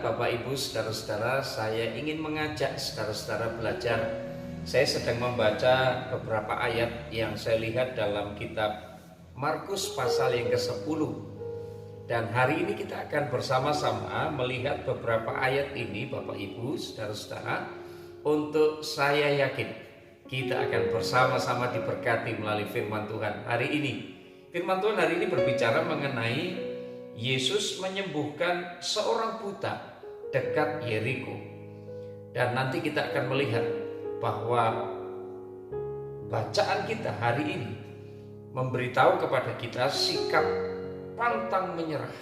Bapak Ibu, saudara-saudara, saya ingin mengajak saudara-saudara belajar. Saya sedang membaca beberapa ayat yang saya lihat dalam kitab Markus pasal yang ke-10. Dan hari ini kita akan bersama-sama melihat beberapa ayat ini, Bapak Ibu, saudara-saudara. Untuk saya yakin kita akan bersama-sama diberkati melalui firman Tuhan hari ini. Firman Tuhan hari ini berbicara mengenai Yesus menyembuhkan seorang buta dekat Yeriko. Dan nanti kita akan melihat bahwa bacaan kita hari ini memberitahu kepada kita sikap pantang menyerah.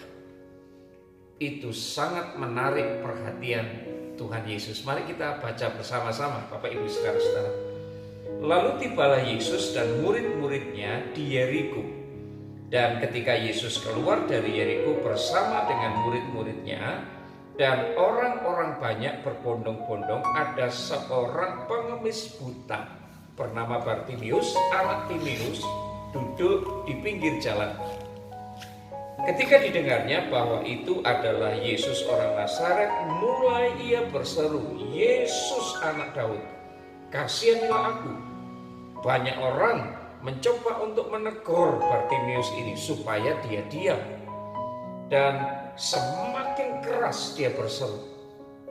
Itu sangat menarik perhatian Tuhan Yesus. Mari kita baca bersama-sama, Bapak Ibu saudara-saudara. Lalu tibalah Yesus dan murid-muridnya di Yeriko. Dan ketika Yesus keluar dari Yeriko bersama dengan murid-muridnya dan orang-orang banyak berbondong-bondong, ada seorang pengemis buta bernama Bartimius, anak Timeus, duduk di pinggir jalan. Ketika didengarnya bahwa itu adalah Yesus orang Nazaret, mulai ia berseru, "Yesus anak Daud, kasihanilah aku." Banyak orang mencoba untuk menegur Bartimius ini supaya dia diam. Dan semakin keras dia berseru.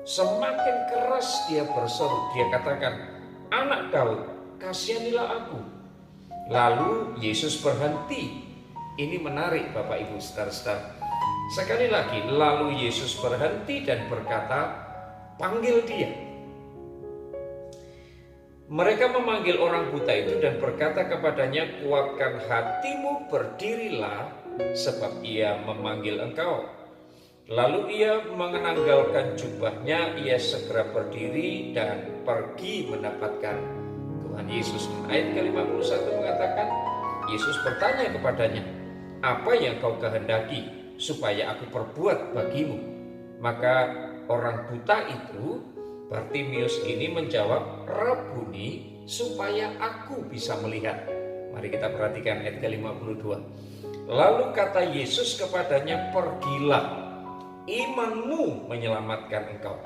Semakin keras dia berseru. Dia katakan, "Anak Daud, kasihanilah aku." Lalu Yesus berhenti. Ini menarik Bapak Ibu saudara-saudara. Sekali lagi, lalu Yesus berhenti dan berkata, "Panggil dia." Mereka memanggil orang buta itu dan berkata kepadanya, "Kuatkan hatimu, berdirilah, sebab ia memanggil engkau." Lalu ia mengenanggalkan jubahnya, ia segera berdiri dan pergi mendapatkan Tuhan Yesus. Ayat ke-51 mengatakan, Yesus bertanya kepadanya, "Apa yang kau kehendaki supaya aku perbuat bagimu?" Maka orang buta itu, Bartimius ini menjawab, "Rabuni, supaya aku bisa melihat." Mari kita perhatikan ayat ke-52. Lalu kata Yesus kepadanya, "Pergilah, imanmu menyelamatkan engkau."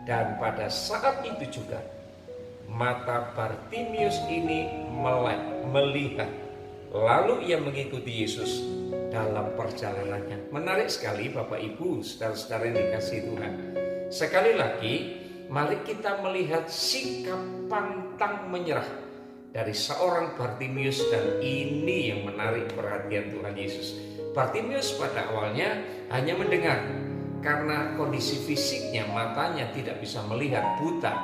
Dan pada saat itu juga mata Bartimius ini melek, melihat. Lalu ia mengikuti Yesus dalam perjalanannya. Menarik sekali Bapak Ibu, saudara-saudara yang dikasihi Tuhan. Sekali lagi, mari kita melihat sikap pantang menyerah dari seorang Bartimius, dan ini yang menarik perhatian Tuhan Yesus. Bartimius pada awalnya hanya mendengar karena kondisi fisiknya, matanya tidak bisa melihat, buta,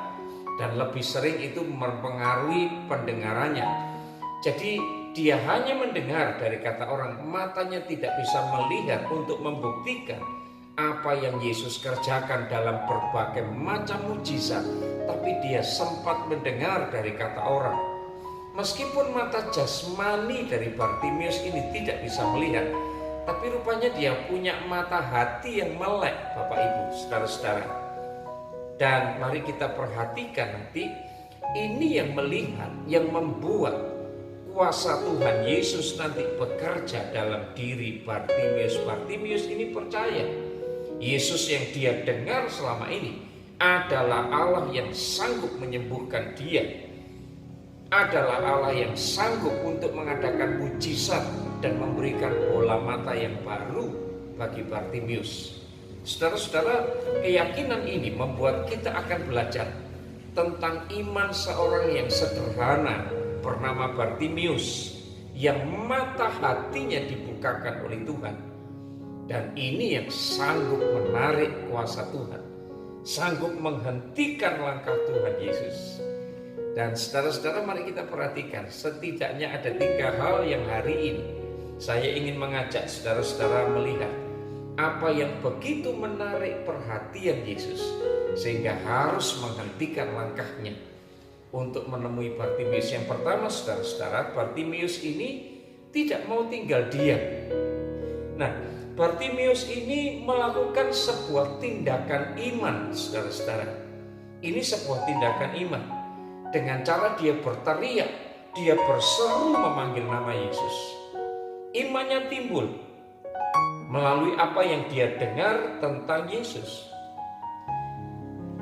dan lebih sering itu mempengaruhi pendengarannya. Jadi dia hanya mendengar dari kata orang, matanya tidak bisa melihat untuk membuktikan apa yang Yesus kerjakan dalam berbagai macam mujizat, tapi dia sempat mendengar dari kata orang. Meskipun mata jasmani dari Bartimius ini tidak bisa melihat, tapi rupanya dia punya mata hati yang melek, Bapak Ibu, saudara-saudara. Dan mari kita perhatikan nanti, ini yang melihat, yang membuat kuasa Tuhan Yesus nanti bekerja dalam diri Bartimius. Bartimius ini percaya Yesus yang dia dengar selama ini adalah Allah yang sanggup menyembuhkan dia, adalah Allah yang sanggup untuk mengadakan mujizat dan memberikan bola mata yang baru bagi Bartimius. Saudara-saudara, keyakinan ini membuat kita akan belajar tentang iman seorang yang sederhana bernama Bartimius, yang mata hatinya dibukakan oleh Tuhan. Dan ini yang sanggup menarik kuasa Tuhan, sanggup menghentikan langkah Tuhan Yesus. Dan saudara-saudara, mari kita perhatikan, setidaknya ada 3 hal yang hari ini saya ingin mengajak saudara-saudara melihat apa yang begitu menarik perhatian Yesus, sehingga harus menghentikan langkahnya untuk menemui Bartimius. Yang pertama, saudara-saudara, Bartimius ini tidak mau tinggal diam. Nah, Bartimius ini melakukan sebuah tindakan iman, saudara-saudara. Ini sebuah tindakan iman. Dengan cara dia berteriak, dia berseru memanggil nama Yesus. Imannya timbul melalui apa yang dia dengar tentang Yesus.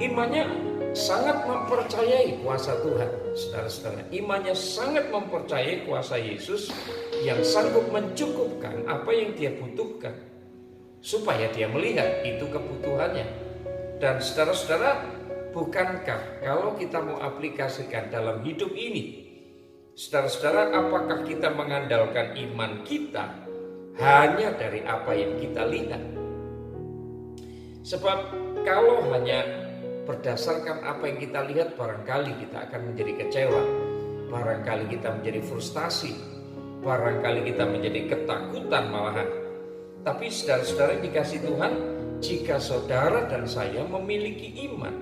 Imannya sangat mempercayai kuasa Tuhan, saudara-saudara. Imannya sangat mempercayai kuasa Yesus yang sanggup mencukupkan apa yang dia butuhkan, supaya dia melihat itu kebutuhannya. Dan saudara-saudara, bukankah kalau kita mau aplikasikan dalam hidup ini, saudara-saudara, apakah kita mengandalkan iman kita hanya dari apa yang kita lihat? Sebab kalau hanya berdasarkan apa yang kita lihat, barangkali kita akan menjadi kecewa, barangkali kita menjadi frustasi, barangkali kita menjadi ketakutan malahan. Tapi saudara-saudara yang dikasihi Tuhan, jika saudara dan saya memiliki iman,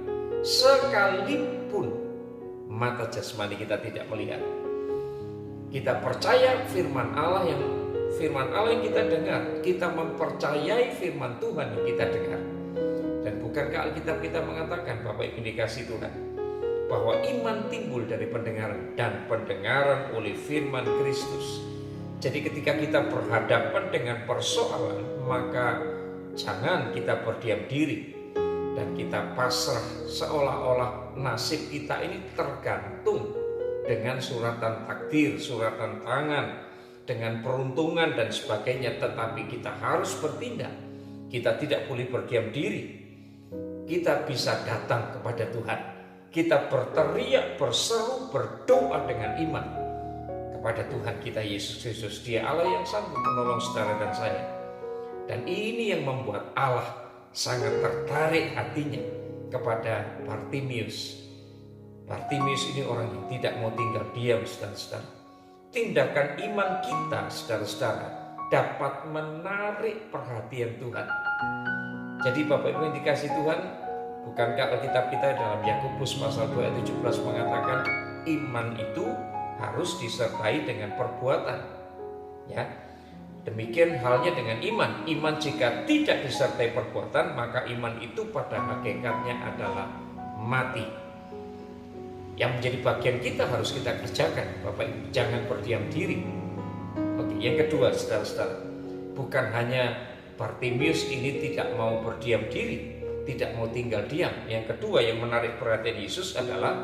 sekalipun mata jasmani kita tidak melihat, kita percaya firman Allah yang kita dengar, kita mempercayai firman Tuhan yang kita dengar. Dan bukankah Alkitab kita mengatakan, Bapak Ibu dikasihi Tuhan, bahwa iman timbul dari pendengaran, dan pendengaran oleh firman Kristus. Jadi ketika kita berhadapan dengan persoalan, maka jangan kita berdiam diri dan kita pasrah seolah-olah nasib kita ini tergantung dengan suratan takdir, suratan tangan, dengan peruntungan dan sebagainya. Tetapi kita harus bertindak, kita tidak boleh berdiam diri. Kita bisa datang kepada Tuhan, kita berteriak, berseru, berdoa dengan iman kepada Tuhan kita Yesus Kristus. Dia Allah yang sanggup menolong saudara dan saya. Dan ini yang membuat Allah sangat tertarik hatinya kepada Bartimius. Bartimius ini orang yang tidak mau tinggal diam, saudara-saudara. Tindakan iman kita, saudara-saudara, dapat menarik perhatian Tuhan. Jadi Bapak Ibu yang dikasihi Tuhan, bukankah Alkitab kita dalam Yakobus pasal 2 ayat 17 mengatakan iman itu harus disertai dengan perbuatan. Ya, demikian halnya dengan iman. Iman jika tidak disertai perbuatan, maka iman itu pada hakikatnya adalah mati. Yang menjadi bagian kita harus kita kerjakan, Bapak Ibu, jangan berdiam diri. Oke, yang kedua, saudara-saudara, bukan hanya Bartimius ini tidak mau berdiam diri, tidak mau tinggal diam. Yang kedua yang menarik perhatian Yesus adalah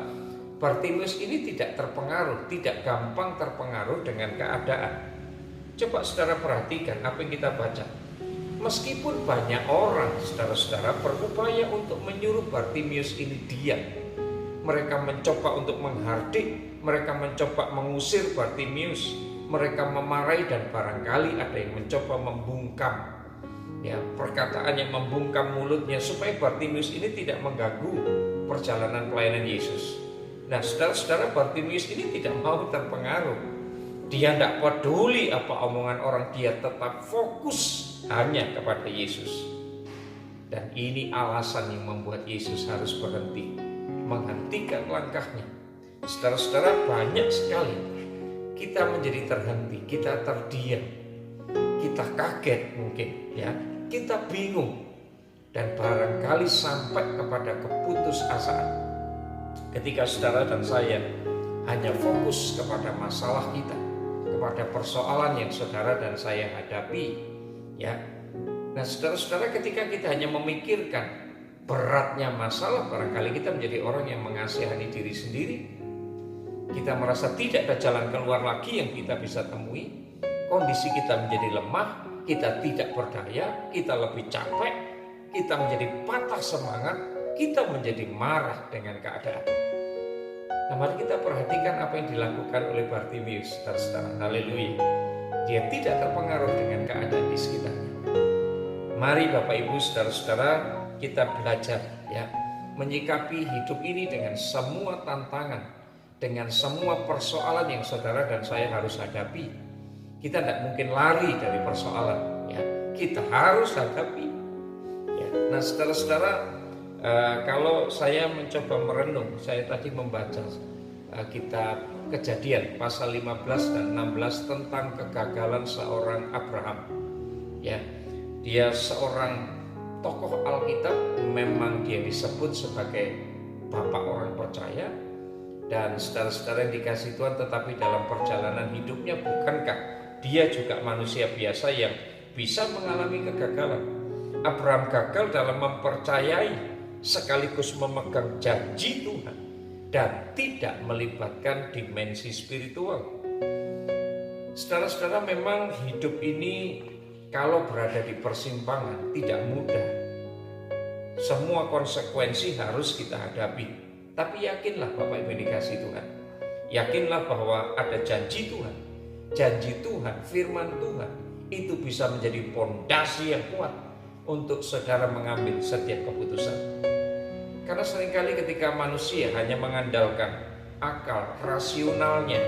Bartimius ini tidak terpengaruh, tidak gampang terpengaruh dengan keadaan. Coba saudara perhatikan apa yang kita baca. Meskipun banyak orang, saudara-saudara, berupaya untuk menyuruh Bartimius ini diam. Mereka mencoba untuk menghardik, mereka mencoba mengusir Bartimius, mereka memarahi, dan barangkali ada yang mencoba membungkam, ya, perkataan yang membungkam mulutnya supaya Bartimius ini tidak mengganggu perjalanan pelayanan Yesus. Nah, saudara-saudara, Bartimius ini tidak mau terpengaruh. Dia tidak peduli apa omongan orang, dia tetap fokus hanya kepada Yesus. Dan ini alasan yang membuat Yesus harus berhenti, menghentikan langkahnya. Saudara-saudara, banyak sekali kita menjadi terhenti, kita terdiam, kita kaget mungkin, ya, kita bingung, dan barangkali sampai kepada keputusasaan ketika saudara dan saya hanya fokus kepada masalah kita, kepada persoalan yang saudara dan saya hadapi, ya. Nah, saudara-saudara, ketika kita hanya memikirkan beratnya masalah, barangkali kita menjadi orang yang mengasihani diri sendiri. Kita merasa tidak ada jalan keluar lagi yang kita bisa temui. Kondisi kita menjadi lemah, kita tidak berdaya, kita lebih capek, kita menjadi patah semangat, kita menjadi marah dengan keadaan. Nah, mari kita perhatikan apa yang dilakukan oleh Bartimius, saudara-saudara. Haleluya. Dia tidak terpengaruh dengan keadaan di sekitarnya. Mari Bapak Ibu, saudara-saudara, kita belajar, ya, menyikapi hidup ini dengan semua tantangan, dengan semua persoalan yang saudara dan saya harus hadapi. Kita tidak mungkin lari dari persoalan, ya, kita harus hadapi, ya. Nah, saudara-saudara, kalau saya mencoba merenung, saya tadi membaca kitab Kejadian pasal 15 dan 16 tentang kegagalan seorang Abraham, ya. Dia seorang tokoh Alkitab, memang dia disebut sebagai bapak orang percaya. Dan saudara-saudara yang dikasihi Tuhan, tetapi dalam perjalanan hidupnya, bukankah dia juga manusia biasa yang bisa mengalami kegagalan? Abraham gagal dalam mempercayai sekaligus memegang janji Tuhan dan tidak melibatkan dimensi spiritual. Saudara-saudara, memang hidup ini kalau berada di persimpangan tidak mudah. Semua konsekuensi harus kita hadapi. Tapi yakinlah Bapak Ibu yang dikasihi Tuhan, yakinlah bahwa ada janji Tuhan. Janji Tuhan, firman Tuhan itu bisa menjadi fondasi yang kuat untuk saudara mengambil setiap keputusan. Karena seringkali ketika manusia hanya mengandalkan akal rasionalnya,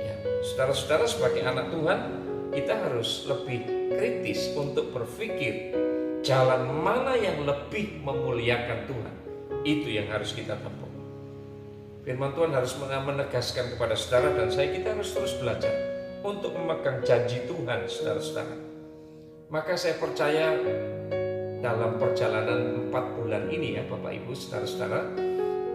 ya, saudara-saudara sebagai anak Tuhan, kita harus lebih kritis untuk berpikir jalan mana yang lebih memuliakan Tuhan. Itu yang harus kita tempuh. Firman Tuhan harus menegaskan kepada saudara dan saya, kita harus terus belajar untuk memegang janji Tuhan, saudara-saudara. Maka saya percaya dalam perjalanan 4 bulan ini ya Bapak Ibu, saudara-saudara,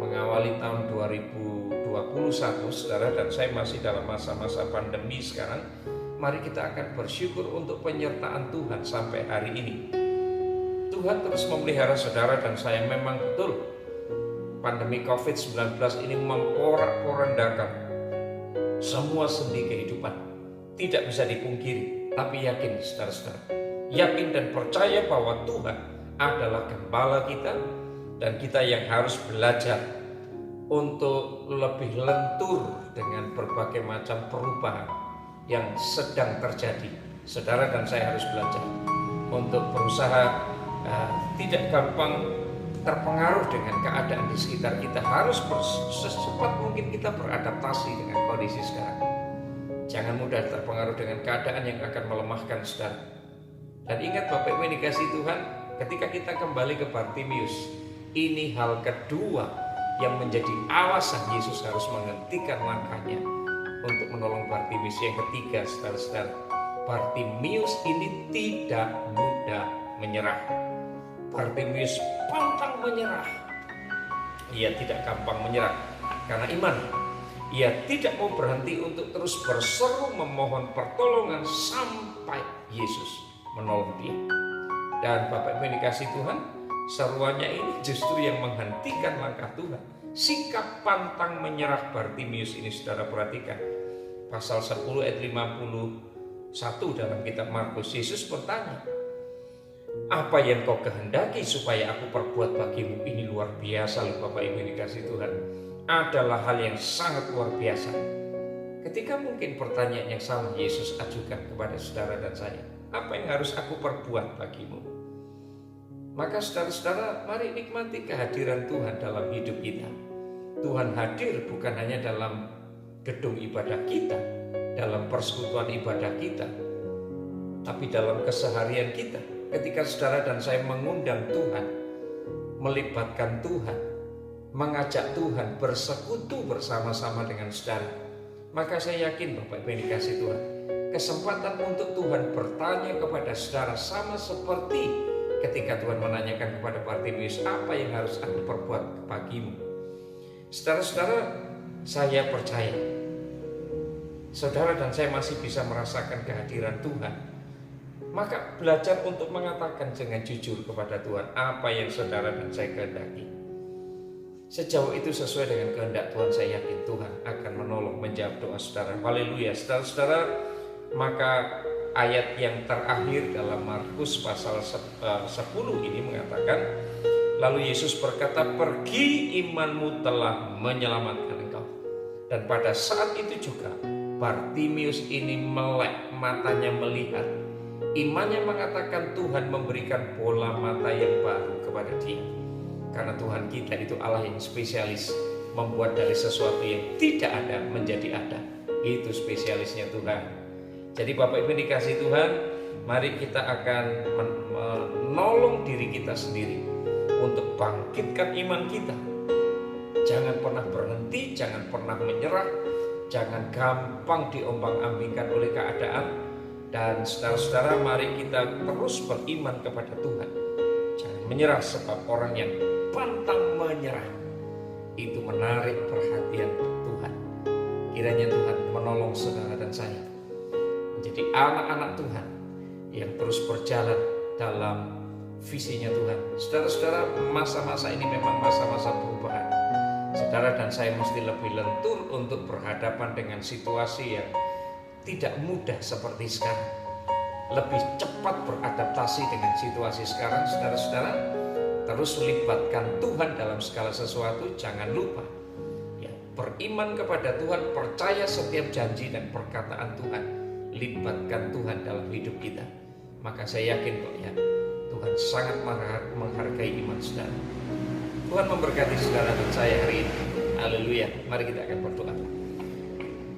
mengawali tahun 2021, saudara, dan saya masih dalam masa-masa pandemi sekarang, mari kita akan bersyukur untuk penyertaan Tuhan sampai hari ini. Tuhan terus memelihara saudara dan saya. Memang betul pandemi COVID-19 ini memporak-porandakan semua sendi kehidupan. Tidak bisa dipungkiri, tapi yakin saudara-saudara, yakin dan percaya bahwa Tuhan adalah gembala kita, dan kita yang harus belajar untuk lebih lentur dengan berbagai macam perubahan yang sedang terjadi. Saudara dan saya harus belajar untuk berusaha tidak gampang terpengaruh dengan keadaan di sekitar kita. Harus secepat mungkin kita beradaptasi dengan kondisi sekarang. Jangan mudah terpengaruh dengan keadaan yang akan melemahkan saudara. Dan ingat Bapak Ibu yang dikasihi Tuhan, ketika kita kembali ke Bartimius, ini hal kedua yang menjadi alasan Yesus harus menghentikan langkahnya untuk menolong Bartimius. Yang ketiga, saudara-saudara, Bartimius ini tidak mudah menyerah. Bartimius pantang menyerah. Ia tidak gampang menyerah karena iman. Ia tidak mau berhenti untuk terus berseru memohon pertolongan sampai Yesus menolong dia. Dan Bapak Ibu yang dikasihi Tuhan, seruannya ini justru yang menghentikan langkah Tuhan. Sikap pantang menyerah Bartimius ini saudara perhatikan. Pasal 10 ayat 51 dalam kitab Markus, Yesus bertanya, "Apa yang kau kehendaki supaya aku perbuat bagimu?" Ini luar biasa loh Bapak Ibu yang dikasihi Tuhan. Adalah hal yang sangat luar biasa. Ketika mungkin pertanyaan yang sama Yesus ajukan kepada saudara dan saya, apa yang harus aku perbuat bagimu? Maka saudara-saudara, mari nikmati kehadiran Tuhan dalam hidup kita. Tuhan hadir bukan hanya dalam gedung ibadah kita, dalam persekutuan ibadah kita, tapi dalam keseharian kita. Ketika saudara dan saya mengundang Tuhan, melibatkan Tuhan, mengajak Tuhan bersekutu bersama-sama dengan saudara, maka saya yakin Bapak Ibu yang dikasihi Tuhan, kesempatan untuk Tuhan bertanya kepada saudara sama seperti ketika Tuhan menanyakan kepada Bartimius, apa yang harus aku perbuat bagimu? Saudara-saudara, saya percaya saudara dan saya masih bisa merasakan kehadiran Tuhan. Maka belajar untuk mengatakan dengan jujur kepada Tuhan apa yang saudara dan saya kehendaki. Sejauh itu sesuai dengan kehendak Tuhan, saya yakin Tuhan akan menolong menjawab doa saudara. Haleluya. Saudara-saudara, maka ayat yang terakhir dalam Markus pasal 10 ini mengatakan, lalu Yesus berkata, "Pergi, imanmu telah menyelamatkan engkau." Dan pada saat itu juga Bartimius ini melek, matanya melihat. Imannya mengatakan Tuhan memberikan bola mata yang baru kepada dia. Karena Tuhan kita itu Allah yang spesialis, membuat dari sesuatu yang tidak ada menjadi ada. Itu spesialisnya Tuhan. Jadi Bapak Ibu dikasih Tuhan, mari kita akan menolong diri kita sendiri untuk bangkitkan iman kita. Jangan pernah berhenti, jangan pernah menyerah, jangan gampang diombang-ambingkan oleh keadaan. Dan saudara-saudara, mari kita terus beriman kepada Tuhan. Jangan menyerah, sebab orang yang pantang menyerah itu menarik perhatian Tuhan. Kiranya Tuhan menolong saudara dan saya menjadi anak-anak Tuhan yang terus berjalan dalam visinya Tuhan. Saudara-saudara, masa-masa ini memang masa-masa perubahan. Saudara dan saya mesti lebih lentur untuk berhadapan dengan situasi yang tidak mudah seperti sekarang. Lebih cepat beradaptasi dengan situasi sekarang, saudara-saudara. Terus libatkan Tuhan dalam segala sesuatu. Jangan lupa ya, beriman kepada Tuhan, percaya setiap janji dan perkataan Tuhan. Libatkan Tuhan dalam hidup kita. Maka saya yakin kok ya, Tuhan sangat menghargai iman saudara. Tuhan memberkati saudara dan saya hari ini. Haleluya. Mari kita akan berdoa.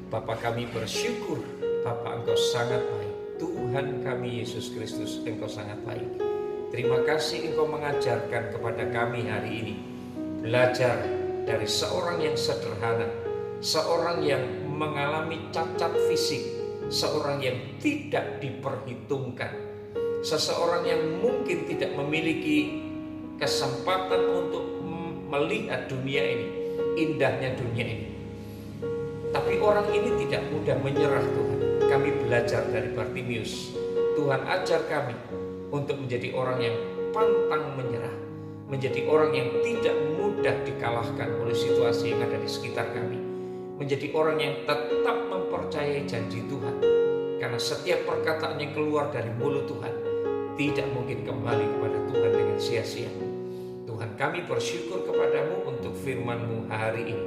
Bapa kami bersyukur, Bapa Engkau sangat baik. Tuhan kami Yesus Kristus, Engkau sangat baik. Terima kasih Engkau mengajarkan kepada kami hari ini. Belajar dari seorang yang sederhana, seorang yang mengalami cacat fisik, seorang yang tidak diperhitungkan, seseorang yang mungkin tidak memiliki kesempatan untuk melihat dunia ini, indahnya dunia ini. Tapi orang ini tidak mudah menyerah Tuhan. Kami belajar dari Bartimius. Tuhan ajar kami untuk menjadi orang yang pantang menyerah, menjadi orang yang tidak mudah dikalahkan oleh situasi yang ada di sekitar kami, menjadi orang yang tetap mempercayai janji Tuhan. Karena setiap perkataan yang keluar dari mulut Tuhan tidak mungkin kembali kepada Tuhan dengan sia-sia. Tuhan, kami bersyukur kepadamu untuk firman-Mu hari ini.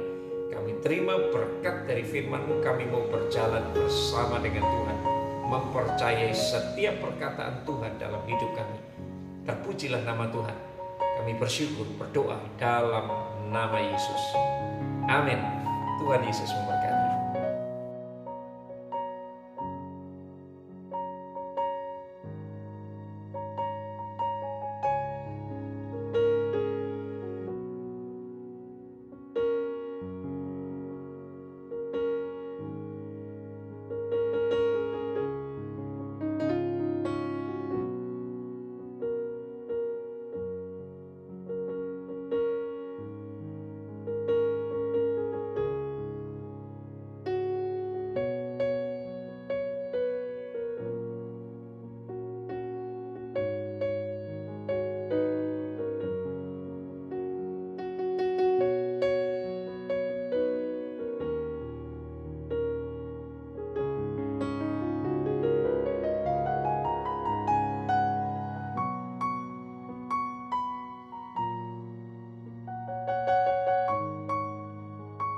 Kami terima berkat dari firman-Mu, kami mau berjalan bersama dengan Tuhan, mempercayai setiap perkataan Tuhan dalam hidup kami. Terpujilah nama Tuhan. Kami bersyukur, berdoa dalam nama Yesus. Amin. Tuhan Yesus memberkati.